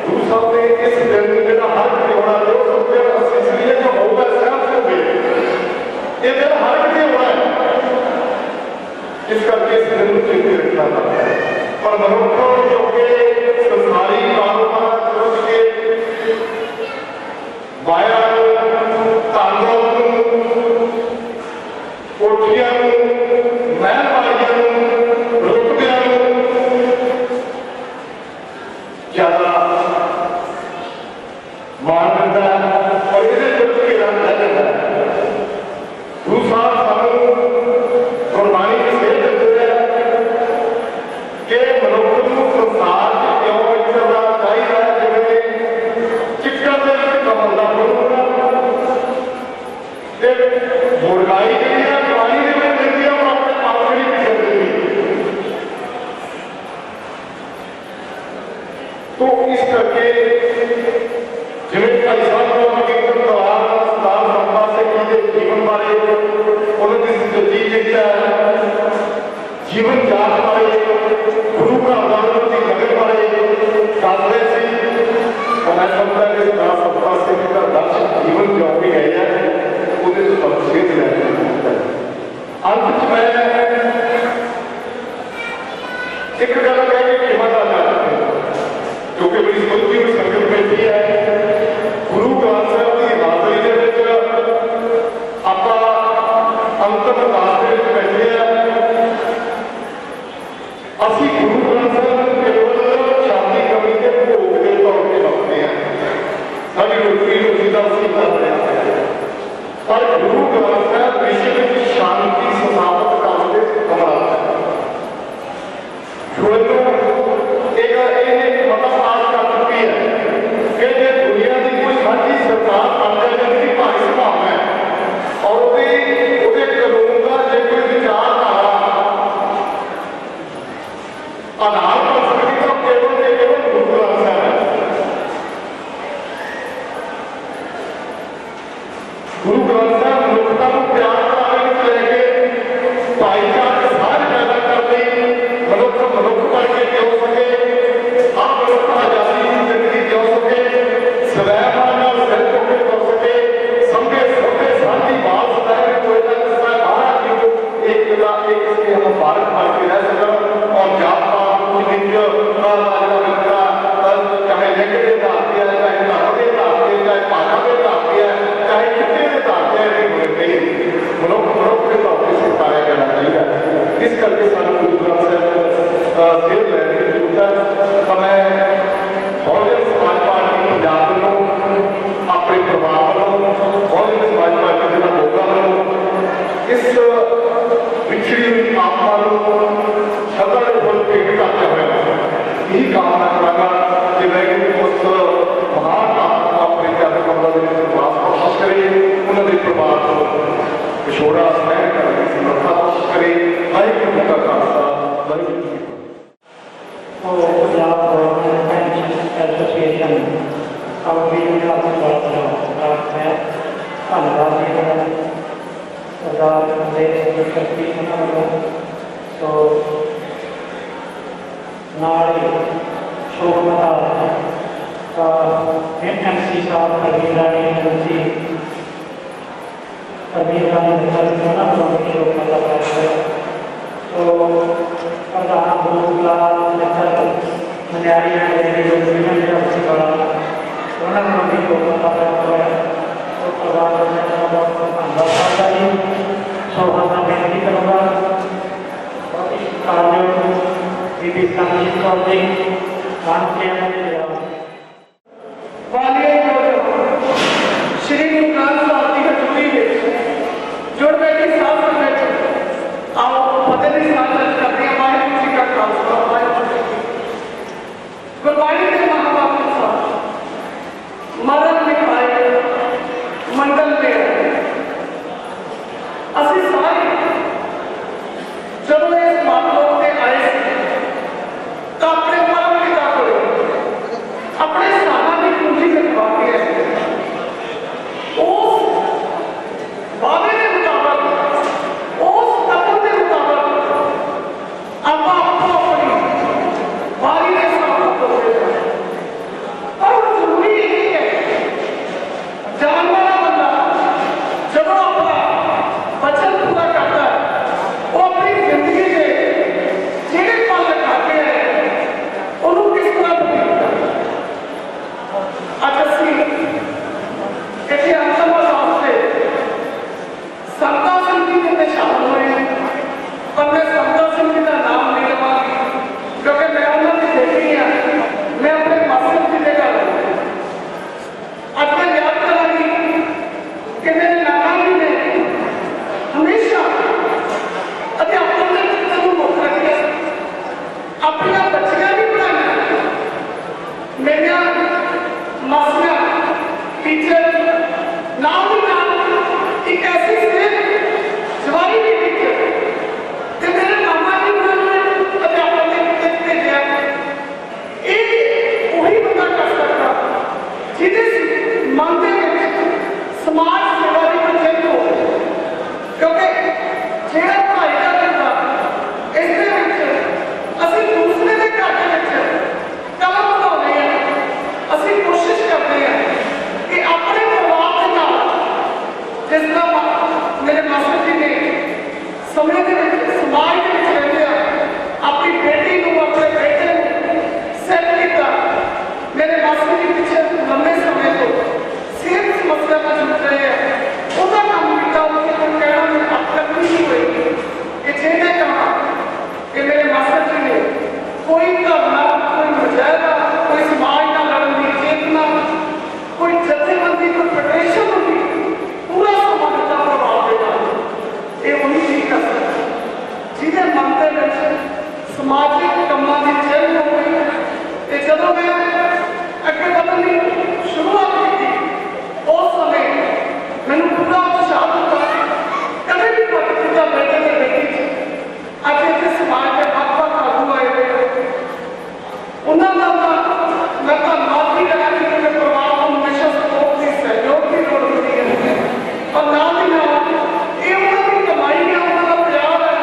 ਗੁਰੂ ਸਾਹਿਬ ਨੇ ਇਸ ਦਿਨ ਨੂੰ ਜਿਹੜਾ ਹਰ ਹੋਣਾ ਜੋ ਸੋਚਿਆ ਅਸੀਂ ਸਰੀਏ ਜੋ ਹੋਊਗਾ ਸਹਿਬ ਹੋਵੇ, ਇਹ ਦਿਨ ਹਰ ਕਿਤੇ ਹੋਣਾ ਹੈ। ਇਸ ਕਰਕੇ ਇਸ ਦਿਨ ਨੂੰ ਚੇਤੇ ਰੱਖਣਾ ਪੈਂਦਾ ਹੈ। ਪਰ ਮਨੁੱਖ ਜੋ ਕਿ ਸੰਸਾਰੀ ਕਾਰੋਬਾਰ ਚੁੱਕ ਕੇ ਮਾਇਆ ਨੂੰ, ਧਨ ਦੌਲਤ ਨੂੰ, ਕੋਠੀਆਂ ਨੂੰ, ਮਹਿਲਵਾੜੀਆਂ ਨੂੰ, ਰੁਤਬਿਆਂ ਨੂੰ ਜ਼ਿਆਦਾ ਮਾਣ ਦਿੰਦਾ ਹੈ ਔਰ ਇਹਦੇ ਵਿੱਚ ਘੇਰਾ ਲੈ ਜਾਂਦਾ ਹੈ। ਗੁਰੂ ਸਾਹਿਬ ਸਾਨੂੰ ਗੁਰਬਾਣੀ ਦੀ ਸੇਧ ਦਿੰਦੇ ਹੈ ਕਿ ਮਨੁੱਖ ਨੂੰ ਸੰਸਾਰ 'ਚ ਕਿਉਂ ਵਿਚਰਨਾ ਚਾਹੀਦਾ ਹੈ। ਜਿਵੇਂ ਚਿੱਕੜ ਦੇ ਵਿੱਚ ਕਮਲ ਦਾ ਫੁੱਲ ਹੁੰਦਾ ਤੇ ਮੁਰਗਾਈ ਜਿਹੜੀ ਹੈ ਪਾਣੀ ਦੇ ਵਿੱਚ ਦਿੰਦੀ ਹੈ, ਉਹ ਆਪਣੇ ਆਪ ਜਿਹੜੀ ਵੀ ਦਿੰਦੀ ਤੋ ਇਸ ਕਰਕੇ ਜਿਵੇਂ ਭਾਈ ਸਾਹਿਬ ਨੂੰ ਕੀਰਤਨ ਦੌਰਾਨ ਸਰਦਾਰ ਸੰਤਾ ਸਿੰਘ ਜੀ ਦੇ ਜੀਵਨ ਬਾਰੇ, ਉਹਨਾਂ ਦੀ ਜ਼ਿੰਦਗੀ ਜਿਹੜਾ ਜੀਵਨ ਜਾਤ ਬਾਰੇ, ਗੁਰੂ ਘਰ ਦਾ ਦੀ ਨਗਰ ਬਾਰੇ ਦੱਸਦੇ ਸੀ। ਮੈਂ ਸਮਝਦਾ ਕਿ ਸਰਦਾਰ ਸੰਤਾ ਸਿੰਘ ਦਾ ਦਰਸ਼ਨ ਜੀਵਨ ਜੋ ਵੀ ਗਏ ਹੈ ਉਹਦੇ ਤੋਂ ਤਫਸੀਲ ਲੈ ਕੇ ਅੰਤ ਚ ਮੈਂ ਇੱਕ ਗੱਲ ਕਹਿ ਕੇ ਕਿਹਾ ਜਾਂਦਾ ਕਿਉਂਕਿ ਬੜੀ ਸੋਚੀ ਹੋਈ ਸੰਗਤ ਬੈਠੀ ਹੈ। ਗੁਰੂ ਗ੍ਰੰਥ ਸਾਹਿਬ ਦੀ ਹਾਜ਼ਰੀ ਦੇ ਵਿੱਚ ਆਪਾਂ ਅੰਤਮ ਅਰਦਾਸ ਦੇ ਵਿੱਚ ਬੈਠੇ ਆ। ਅਸੀਂ ਗੁਰੂ ਗ੍ਰੰਥ ਸਾਹਿਬ ਨੂੰ ਕੇਵਲ ਸ਼ਾਦੀ ਕਵੀ ਦੇ ਭੋਗ ਦੇ ਤੌਰ ਤੇ ਵਰਤਦੇ ਹਾਂ। ਸਾਡੀ ਰੋਟੀ ਰੋਟੀ ਦਾ ਸੀਮਾ ਬਣਿਆ ਹੋਇਆ, ਪਰ ਗੁਰੂ ਗ੍ਰੰਥ ਸਾਹਿਬ ਵਿਸ਼ਵ ਵਿੱਚ ਸ਼ਾਂਤੀ ਸਥਾਪਿਤ ਕਰਨ ਦੇ ਕਮਰਾ ਹੈ। ਇਹ ਮਤਾ ਪਾਸ ਕਰ ਚੁੱਕੀ ਹੈ ਕਿ ਜੇ ਦੁਨੀਆ ਦੀ ਕੋਈ ਸਾਡੀ ਸਰਕਾਰ ਬਣ ਜਾਏ ਦੀ ਭਾਰੀ ਸੰਭਾਵਨਾ ਹੈ ਔਰ ਉਹਦੇ ਕਾਨੂੰਨ ਦਾ ਜੇ ਕੋਈ ਵਿਚਾਰਧਾਰਾ ਆਧਾਰ ਬਣ ਸਕਦੀ ਤਾਂ ਕੇਵਲ ਤੇ ਕੇਵਲ ਗੁਰੂ ਗ੍ਰੰਥ ਸਾਹਿਬ ਹੈ। ਗੁਰੂ ਗ੍ਰੰਥ ਸਾਹਿਬ ਮਨੁੱਖਤਾ ਨੂੰ ਪਿਆਰ ਕਰਾਉਣ ਵਿੱਚ ਲੈ ਕੇ ਭਾਈਚਾਰਕ ਸਾਂਝ ਪੈਦਾ ਕਰਦੀ, ਮਨੁੱਖ ਬਣ ਕੇ ਜਿਉ ਸਕੇ, ਹਰ ਮਨੁੱਖ ਆਜ਼ਾਦੀ ਦੀ ਜ਼ਿੰਦਗੀ ਜਿਉ ਸਕੇ, ਸਵੈਮਾਨ ਨਾਲ ਸਿਰ ਚੁੱਕ ਕੇ ਤੁਰ ਸਕੇ, ਸਮਝੇ ਸਾਂਝੀ ਬਾਤ ਸਦਾਏ ਕੋਈ ਨਾ ਕਿਸੇ ਬਾਹਰ की एक से हम भारत बन के रह सकन और जात पात चाहे लिंग के धारते हैं, चाहे धर्म के धारते हैं, चाहे भाषा के धारते हैं, चाहे कितने के धारते हैं, मनुख के तौर पर स्वीकारा जाना चाहिए। इस करके सानू गुरु ग्रंथ ਸਾਹਿਬ ਸਿਰ ਲੈਣ ਦੀ ਜ਼ਰੂरत ਹੈ। ਤਾਂ ਮੈਂ ਬਹੁਜਨ ਸਮਾਜ ਪਾਰਟੀ ਪੰਜਾਬ ਵੱਲੋਂ ਆਪਣੇ ਪਰਿਵਾਰ ਵੱਲੋਂ ਬਹੁਜਨ ਸਮਾਜ ਪਾਰਟੀ ਦੇ ਲੋਕਾਂ ਵੱਲੋਂ ਇਸ ਵਿਛੜੀ ਹੋਈ ਆਤਮਾ ਨੂੰ ਸ਼ਰਧਾ ਦੇ ਫੁੱਲ ਭੇਟ ਕਰਦੇ ਹੋਏ ਇਹੀ ਕਾਮਨਾ ਕਰਾਂਗਾ ਕਿ ਵਾਹਿਗੁਰੂ ਉਸ ਮਹਾਨ ਆਤਮਾ ਨੂੰ ਆਪਣੇ ਚਰਨ ਕਮਲਾਂ ਦੇ ਵਿੱਚ ਵਾਸ ਬਖਸ਼ ਕਰੇ, ਉਹਨਾਂ ਦੇ ਪਰਿਵਾਰ ਨੂੰ ਵਿਛੋੜਾ ਸਹਿਣ ਕਰਨ ਦੀ ਸਮਰੱਥਾ ਬਖਸ਼ ਕਰੇ। ਵਾਹਿਗੁਰੂ ਜੀ ਕਾ ਖਾਲਸਾ, ਵਾਹਿਗੁਰੂ ਜੀ ਕੀ ਫਤਿਹ। ਪੰਜਾਬ ਗਵਰਨਮੈਂਟ ਐਸੋਸੀਏਸ਼ਨ ਕਾਉਂਟੀ ਦਾ ਸਵਾਗਤ ਹੈ। ਧੰਨਵਾਦ ਜੀ ਸਰਦਾਰ ਦੇ ਸ਼ਕਤੀ ਉਹਨਾਂ ਵੱਲੋਂ। ਸੋ ਨਾਲ ਹੀ ਸ਼ੋਕ ਮਤਾ ਐਮਸੀ ਸਾਹਿਬ ਕਬੀਰਾਨੀ ਐਮਸੀ ਕਬੀਰਾਨੀ ਉਹਨਾਂ ਵੱਲੋਂ ਸ਼ੋਕ ਮਤਾ ਪਾਇਆ। ਸੋ ਪ੍ਰਧਾਨ ਗੁਰੂ ਗ੍ਰੰਥ मनियारी उन्होंने भी लोगों का होया उस तो बाद मैं बहुत धन्यवाद करता जी। सो मैं बेनती करूँगा बीबी संजीत कौर जी श्री गुरु ग्रंथ साहिब की हजूरी में जुड़ बैठी साथ संगत आओ फतेह दी साथ करते हैं। वाहिगुरू जी का खालसा वाहिगुरू जी की गुरबाणी के महावाक्य साथ मरण लिखाए मंडल में असि सारे जब इस मातलोक में आए तो अपने परम पिता को अपने स्थाना की पूंजी करवा के उस वादे के मुताबिक उस कदम के मुताबिक आप आपको अपनी बारी के साथ होते हैं। और जरूरी यही है जान वाला बंदा जब अपना वचन पूरा करता है वो अपनी जिंदगी के जेड़े पल खाते हैं उन्होंने किस तरह बदलता है। आज असी इसे अंतिम अरदास से संता सिंह जी के शामिल हुए हैं पर मैं संता सिंह जी का नाम नहीं लवांगी क्योंकि मैं उन्होंने देखी है। मैं अपने मास्टर जी के घर आज मैं याद करांगी कि मेरे नाना जी ने हमेशा अध्यापन के चित्र को मुक्त रखिया अपन बच्चियां भी पढ़ाई मेरिया मासियां टीचर नाम ही नाम एक ऐसी स्थित जवानी की टीचर कि मेरे मामा जी ने अध्यापन के चित्र भेजा एक वही बंदा कर सकता जिसे मानते हैं समाज सेवा की प्रचलित हो क्योंकि जेड़ा पढ़ाई का करता इसके असं दूसरे के घर के कलम बनाने हैं। असं कोशिश करते हैं कि अपने परिवार के नाल जिस तरह मेरे मास्टर जी ने समय के समाज के रहते अपनी बेटी को अपने बेटे को सेट किया। मेरे मास्टर जी पिछले लंबे समय तो सेहत समस्या का जूझ रहे हैं उसका काम किया कहना में अब तक नहीं हुई कि जिन्हें कहा कि मेरे मास्टर जी ने कोई धरना कोई मुजाहिदा कोई समाज का लड़न की चेतना कोई जथेबंदी कोई फेडरेशन होगी पूरा समाज का प्रभाव देगा। ये वही चीज कर सकता जिन्हें मन के समाजिक कामों की चेल हो गई। जब मैं अगे बढ़ने की शुरुआत की उस समय मैंने पूरा उत्साह होता कभी भी पिता बेटे के बेटी अज इतने समाज के ਵੱਖ-ਵੱਖ आगू आए हुए उन्होंने मैं धन्यवाद भी करना कि मेरे परिवार को हमेशा सपोर्ट की सहयोग की लोड़ होती है और नाम ही ना ये उन्होंने कमाई है उन्होंने प्यार है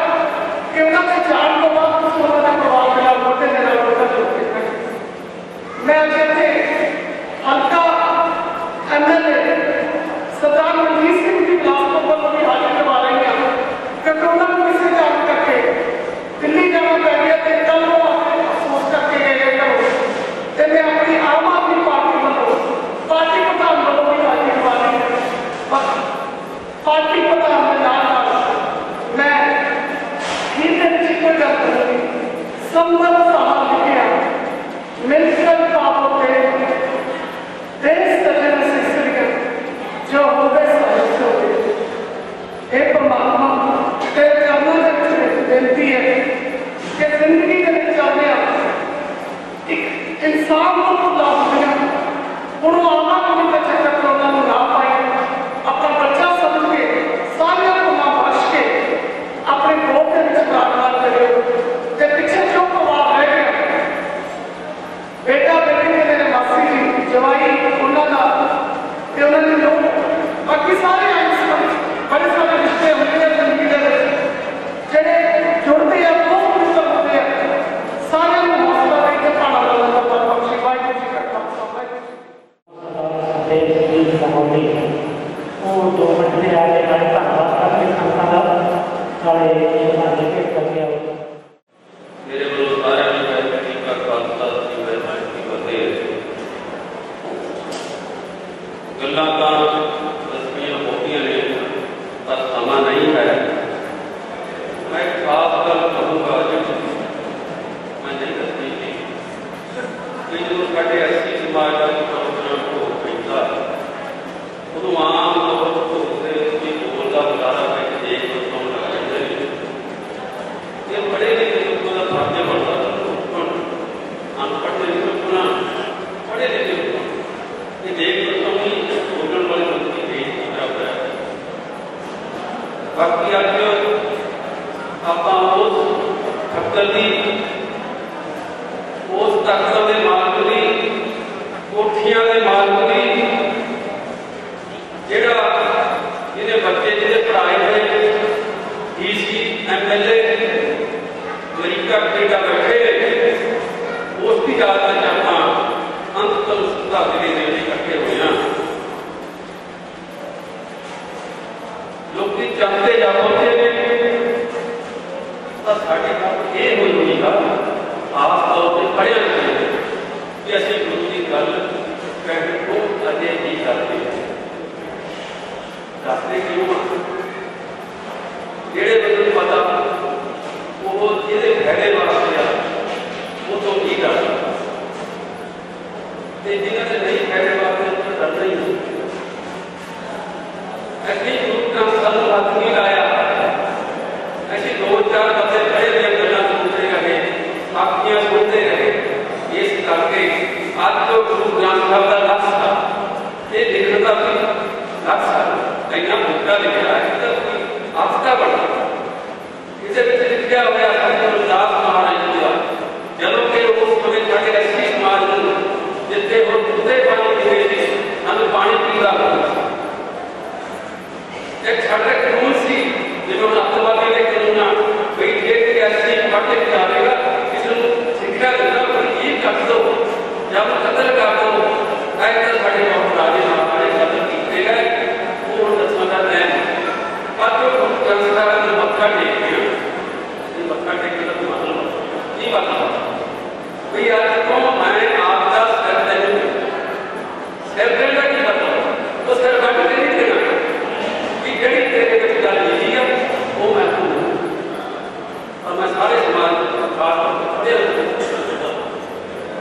कि उन्होंने जान को बाद उन्होंने परिवार के नाल मोटे ने नाल मोटा जोड़ते हैं। मैं अज इतने हल्का MLA सरदार मनजीत सिंह जी बिलासपुर वालों भी हाजिर करवा रही हैं क्योंकि उन्होंने किसी काम करके दिल्ली जाना पै गया तो कल वो अफसोस करके गए घरों तो मैं अपनी आम आदमी पार्टी वालों पार्टी प्रधान वालों भी हाजिर करवा रही हूँ। पार्टी प्रधान के नाल मैं हिंदे में कोई गल करूँगी संबल साहब लिखिया मिलकर पाप होते देश सजन सिसरिया जो हो गए साहित्य हो गए। हे परमात्मा तेरे चरणों के बेनती है कि जिंदगी के चलते एक इंसान को लाभ दिया उन्होंने आना कभी का चक्कर तो उन्होंने ना पाए अपना बच्चा समझ के सारे को ना बख्श के अपने बहुत के प्रार्थना करो कि पीछे जो प्रभाव रह गया बेटा बेटी के मेरे मासी जी जवाई उन्होंने लोग बाकी सारे बड़े सारे रिश्ते होते हैं जिंदगी के जेडे जुड़ते हैं बहुत मिलकर होते हैं सारे हौसला देकर पाना लगा बख्शी वाहिगुरू जी का खालसा वाहिगुरू जी कि जो साढ़े 80 समाज का प्रोग्राम हो पैदा उदू आम तौर पर उसके बोलता बुलारा पैसे एक दोस्तों लगाते ये पढ़े लिखे लोगों का भाग्य बढ़ता अनपढ़ लिखे होना पढ़े लिखे ये देख दोस्तों की बोलने वाले लोग की बेइज्जती बराबर है। बाकी अज आप उस खक्कर की उस तख्त के मालक की कोठियां के मालक की जिहड़ा जिहदे बच्चे जिहदे पढ़ाए हुए DC MLA अमरीका कनेडा बैठे उसकी याद में आप अंतम सत्ता के लिए इकट्ठे हुए हैं। लोग चाहते जा पहुंचे तो साढ़े काम ये होगा खास तौर पर पढ़िया लिखे कि असं गुरु की गल कहने को अजे नहीं करते दसते क्यों जेड़े बंदे पता वो जिहदे फायदे वास्ते आ वो तो नहीं करता जिन्होंने नहीं फायदे वास्ते उन्होंने करना ही नहीं। ऐसे गुरु ग्रंथ साहब हाथ नहीं लाया ऐसे 2-4 बच्चे खड़े हुए गल्लां सुनते रहे साखियां सुनते रहे इस करके आज तो गुरु ग्रंथ साहब का लक्ष्य था ये लिखने का भी लक्ष्य था इतना मुद्दा लिखा है तो कोई आफ्ता बना इसे लिखा हुआ दास महाराज जी का जदों के उस समय साढ़े 80 समाज जिथे वो खुदे पानी पीते थे हमें पानी पीता एक छात्र कानून सी जिन्होंने अतवादी के कानून कोई एक ऐसी पढ़ के जाएगा किसी शिक्षा देना कोई ये कर दो जब कतल कर दो ऐसा साढ़े बहुत राजे महाराजे कतल किए गए वो दसवां का है पर जो संस्कार ने मत्था टेक दिया ये मत्था टेक के तो मतलब ये बात भाई आज तो मैं आपका सिर देने की मतलब तो सिर बट के नहीं देना कि जड़ी तेरे के गल नहीं है वो मैं और मैं सारे समाज को खास तौर पर खड़े होकर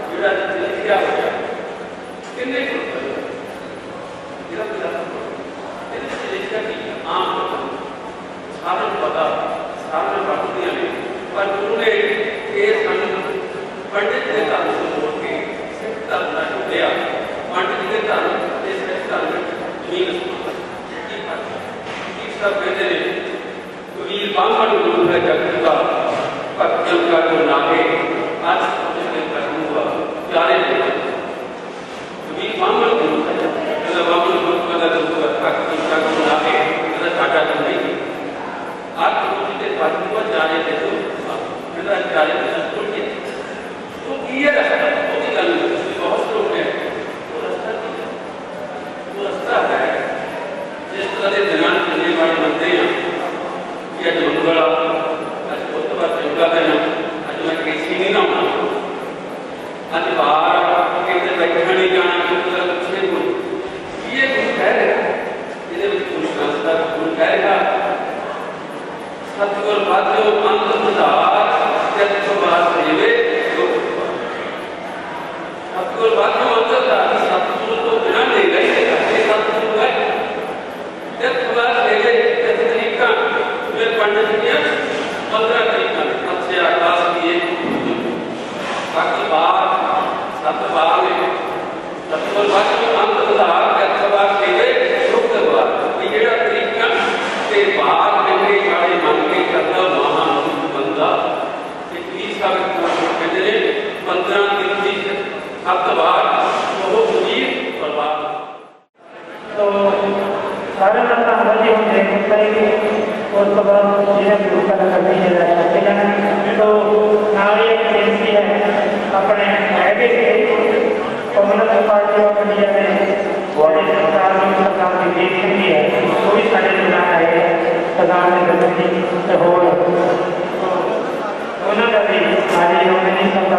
जिहड़ा लिखिया होया किन्ने जिहड़ा ਇਹਦੇ ਲਿਖਿਆ ਕਿ ਆਮ ਸਾਰਿਆਂ ਨੂੰ ਪਤਾ ਸਾਰਿਆਂ ਨੂੰ ਪੜ੍ਹਦੀਆਂ ਨੇ ਪਰ ਉਹਨੇ ਇਹ ਸਾਨੂੰ ਪੰਡਿਤ ਦੇ ਧਰਮ ਤੋਂ ਮੋੜ ਕੇ ਸਿੱਖ ਧਰਮ ਦਾ ਜੋੜਿਆ ਪੰਡਿਤ ਦੇ ਧਰਮ ਤੇ ਸਿੱਖ ਧਰਮ ਵਿੱਚ ਜ਼ਮੀਨ ਕੀ ਸਭ ਕਹਿੰਦੇ ਨੇ ਕਬੀਰ ਬਾਹਮਣ ਗੁਰੂ ਹੈ ਜਗਤ ਦਾ ਭਗਤਨ ਕਾ ਜੋ ਨਾਗੇ ਅੱਜ उसने कहूँगा प्यारे कबीर बाहमण गुरु है जब बाहमण गुरु का गुरु भक्ति का गुरु नागे साडा तो नहीं आज गुरु के भक्ति जा रहे थे तो मेरा जा रहे थे स्कूल के तो ये रास्ता वो भी गल बहुत लोग हैं वो रास्ता है जिस तरह से ध्यान करने वाले बनते हैं ये मंगला आज बहुत बार योगा करना आज मैं किसी नहीं ना हूँ आज बाहर कितने बैठने नहीं जाना कुछ नहीं ये कुछ कह रहे ये गुरु संस्था गुरु कहेगा सतगुर बाध्यो अंत सुधार जगत सेवे सतगुर बाध्यो अंत सुधार सतगुरु तो बिना नहीं रहेगा ये सतगुरु है जगत सेवे जैसे तरीका मेरे पंडित ने 15 तरीका अच्छे आकाश किए बाकी बात सत बार में सतगुर बाध्यो अंत सुधार जगत सेवे ਜਿਹੜਾ ਤਰੀਕਾ ਤੇ ਬਾਤ ਕਹਿੰਦੇ ਸਾਡੇ ਮਨ ਕੇ ਕਰਦਾ ਮਹਾਨ ਬੰਦਾ ਤੇ ਕੀ ਸਭ ਕਹਿੰਦੇ ਨੇ 15 ਦਿਨ ਦੀ 7 ਵਾਰ ਉਹ ਕਬੀਰ ਪ੍ਰਵਾਦ तो सारे धन्यवाद जी हम देख सकते हैं कि उस बाद जिन्हें गुरु का करनी है तो नारी एक बेनती है अपने आगे के कम्युनिस्ट पार्टी ऑफ इंडिया में सरकार की देख सकती है वो भी साढ़े चुनाव आए सरकार ने गति हो उन्होंने भी आज हमने नहीं सकता